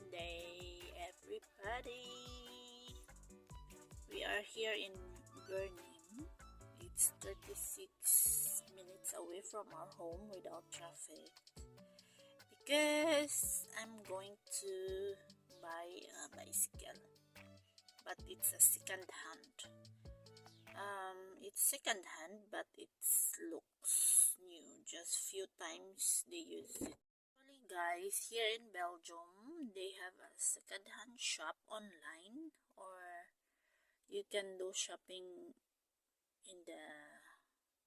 Sunday, everybody. We are here in Belgium. It's 36 minutes away from our home without traffic because I'm going to buy a bicycle, but it's a second hand. It's second hand, but it looks new. Just few times they use it. Actually, guys, here in Belgium, they have a second hand shop online, or you can do shopping in the.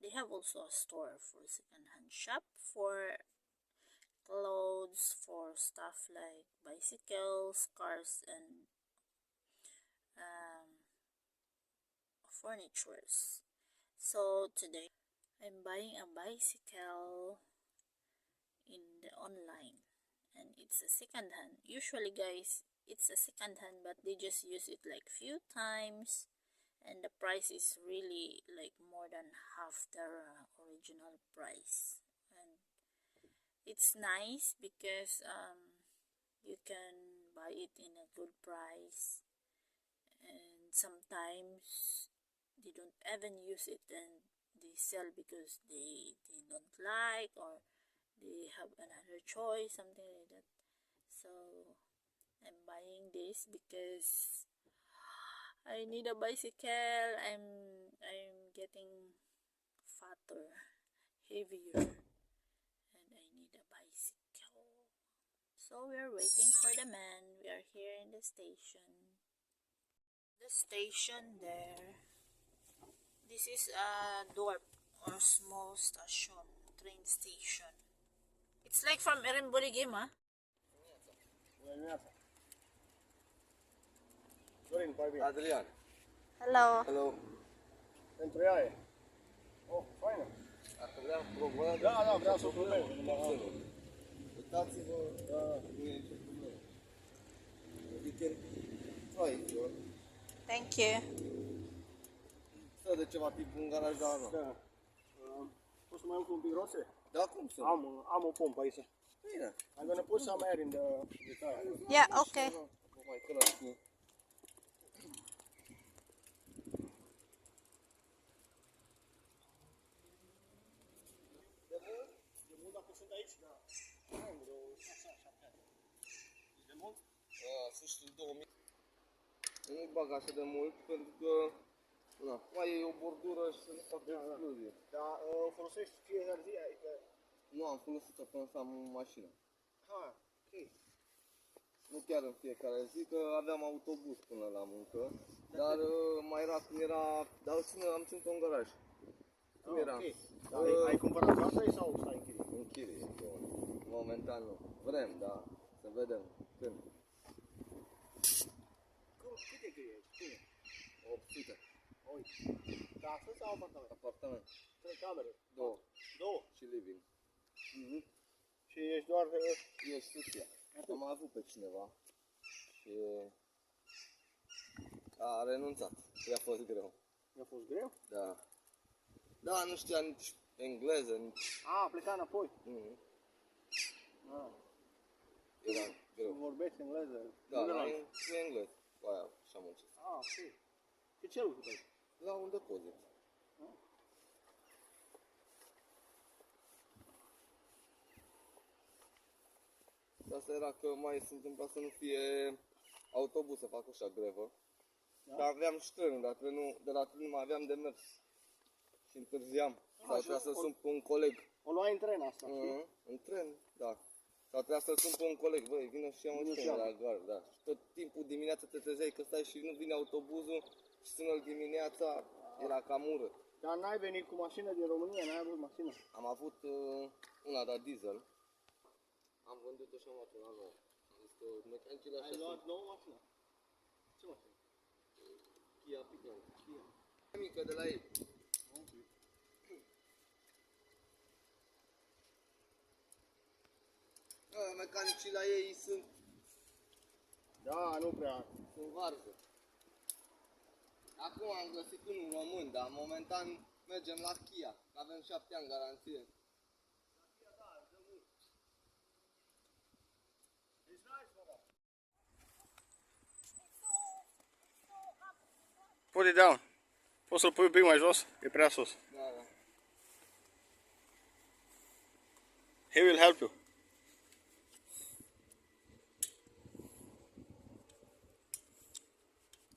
They have also a store for second hand shop for clothes, for stuff like bicycles, cars, and furnitures. So today I'm buying a bicycle in the online, and it's a second hand. Usually, guys, it's a second hand, but they just use it like few times, and the price is really like more than half their original price. And it's nice because you can buy it in a good price, and sometimes they don't even use it and they sell because they don't like, or they have another choice, something like that. So I'm buying this because I need a bicycle. I'm getting fatter, heavier, and I need a bicycle. So we're waiting for the man. We are here in the station. The station there. This is a dorp or small station, train station. It's like from Erenburg, huh? Adrian. Hello. Hello. Pentru ea e. Oh, faină. Dacă vreau proba, Da, vreau să o probez. Uitați-vă, nu e nicio problemă. You can try it, you Thank you. Stă de ceva tip în garaj, dar nu. Da. Poți să mai iau cu un pic roțe? Da, cum să? Am o pompă aici. Bine. I'm gonna put some air in the tire. Yeah, okay. Nu mai călați cu... De mult dacă sunt aici? Da. Am vreo 6-7 ani. De mult? Sfârșitul 2000. Nu bag așa de mult, pentru că mai e o bordură și să nu fac explozie. Dar o folosești fiecare zi? Adică... Nu am folosit-o până să am mașină. Ok. Nu chiar în fiecare zi, că aveam autobuz până la muncă, dar mai era când era, dar am ținut-o în garaj. Cum era? Ok. Dar ai cumpărat casa sau stai în chirie? În chirie, momentan nu. Vrem, da, să vedem când. Cât e chirie? Cine? 800. Oi. Casă sau apartament? Apartament. 3 camere? 2. 2. Și living. Și ești doar... Eu soția. Am avut pe cineva și a renunțat. I-a fost greu. Mi-a fost greu? Da. Da, nu știa nici engleză, nici... A plecat înapoi. Era greu. Vorbești engleză? Da, la engleză. Aia, și am muncit. Ok. Și ce lucru faci? La un depozit. Asta era că mai se întâmpla să nu fie autobuz să facă așa grevă. Da? Dar aveam și trenul, dar de la tren mai aveam de mers. Și întârziam. Sau trebuia să sun pe un coleg. O luai în tren asta, știi? În tren, da. Sau trebuia să sun pe un coleg, băi, vină și ia un tren la gară, da. Și tot timpul dimineața te trezeai că stai și nu vine autobuzul și sună-l dimineața, era cam urât. Dar n-ai venit cu mașină din România, n-ai avut mașină? Am avut una de diesel. Am vândut-o și am luat una nouă. Este mecanicile așa. Ai luat nouă mașină? Ce mașină? Kia Picantă. Kia. Mică de la ei. Mecanicii la ei sunt... Da, nu prea. Sunt varză. Acum am găsit unul român, dar momentan mergem la Kia, că avem 7 ani garanție. put it down. Poți să-l pui un pic mai jos? E prea sus. Da, da. He will help you.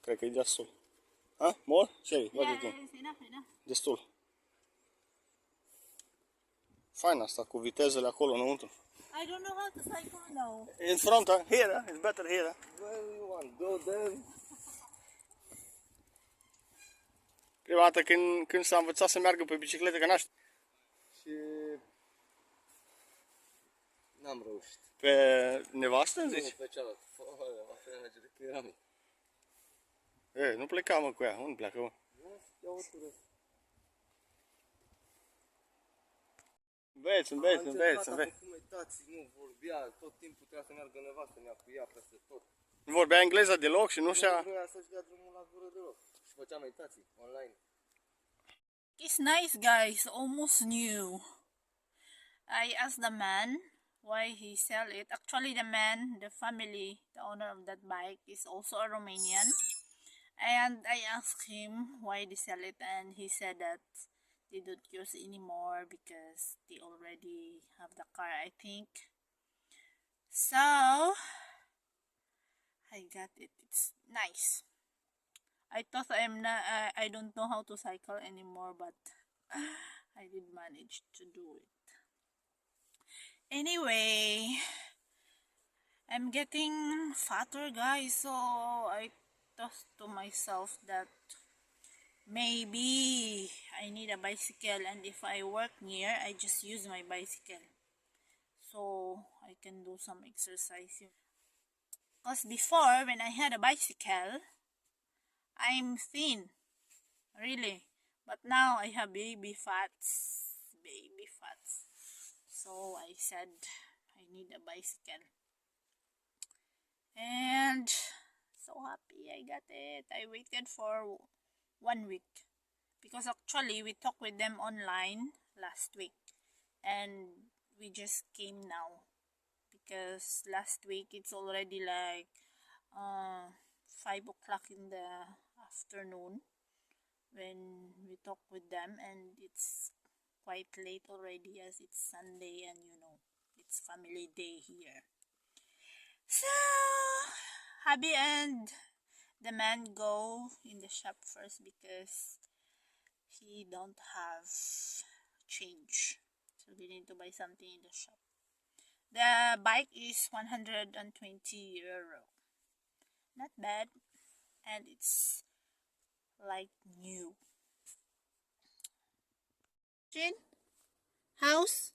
Cred că e destul. Huh? More? Sherry, what do you think? enough. Destul. Fain asta cu vitezele acolo înăuntru. I don't know how to cycle now. In front, huh? Here, huh? It's better here. Huh? Where you want? Go there. Prima dată când s-a învățat să meargă pe bicicletă, că n-aș... Și n-am reușit. Pe nevastă, Nu, zici? pe cealaltă. Va fi merge de piramid. E, nu pleca, mă, cu ea. Unde pleacă, mă? Ia o tură. Înveți. Cum uitați, nu vorbea, tot timpul trebuia să meargă nevastă mea cu ea peste tot. Nu vorbea engleză deloc și nu Nu știa... vrea să-și dea drumul la gură deloc. Și făcea meditații online. It's nice, guys. Almost new. I asked the man why he sell it. Actually, the man, the family, the owner of that bike is also a Romanian. And I asked him why they sell it, and he said that they don't use anymore because they already have the car, I think. So I got it. It's nice. I thought I don't know how to cycle anymore, but I did manage to do it. Anyway, I'm getting fatter, guys, so I thought to myself that maybe I need a bicycle, and if I work near, I just use my bicycle so I can do some exercise. Because before, when I had a bicycle, I'm thin, really, but now I have baby fats. So I said I need a bicycle, and so happy I got it. I waited for 1 week because actually we talked with them online last week, and we just came now because last week it's already like 5 o'clock in the afternoon when we talk with them, and it's quite late already as it's Sunday, and you know it's family day here. So hubby and the man go in the shop first because he don't have change, so they need to buy something in the shop. The bike is 120 euro. Not bad, and it's like new. Jin? House?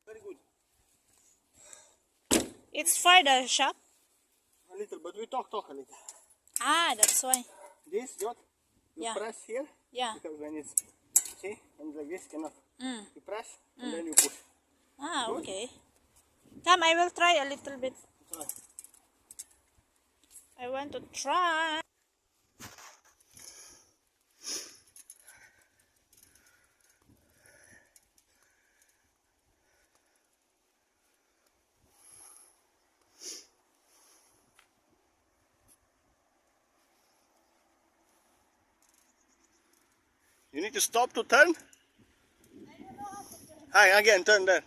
Very good. It's for the shop? A little, but we talk a little. Ah, that's why. This, Jot, you Yeah. press here. Yeah. Because when it's, see, and like this cannot. Mm. You press, and then you push. Ah, Good. okay. Come, I will try a little bit. Try. I want to try. You need to stop to turn. Hi, again, turn there.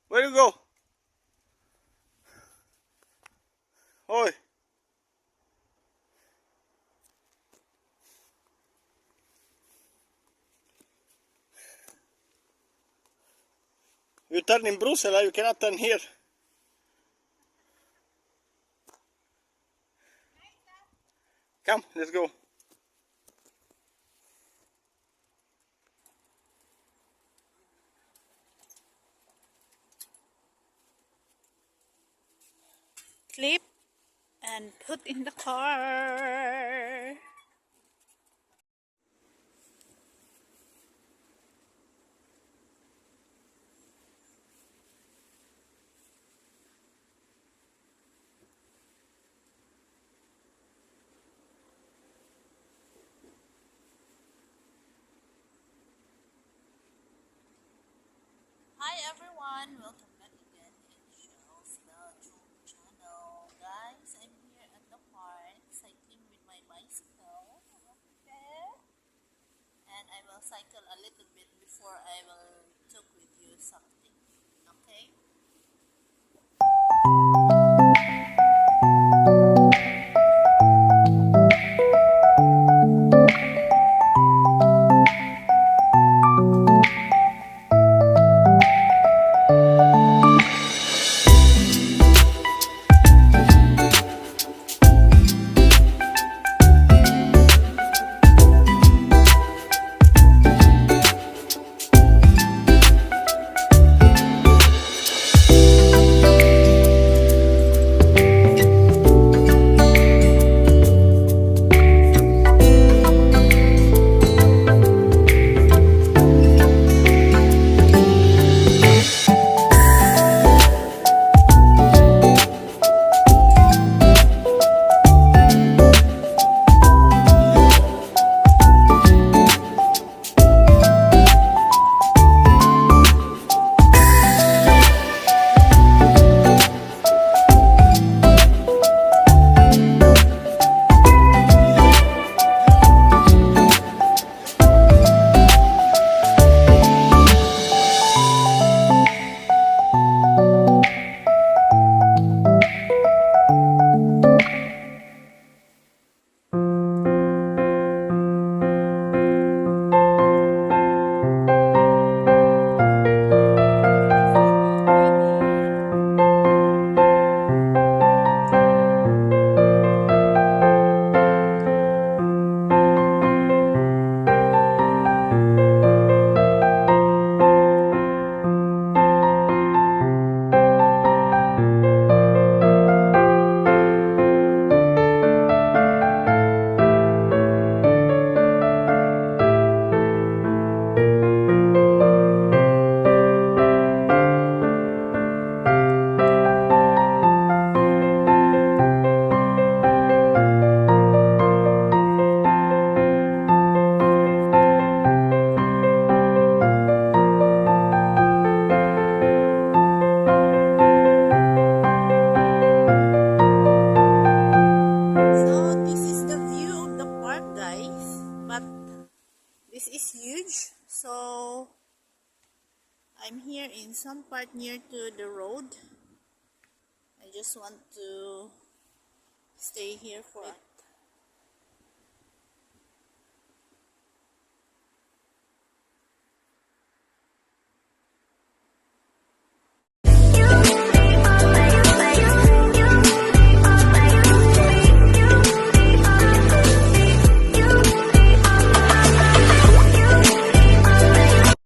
Where you go? Oi. You turn in Brussels, you cannot turn here. Come, let's go. Clip and put in the car. Hi everyone, welcome back again in Shell's Belgium channel. Guys, I'm here at the park cycling with my bicycle. Okay. And I will cycle a little bit before I will talk with you something. Okay? This is huge, so I'm here in some part near to the road. I just want to stay here for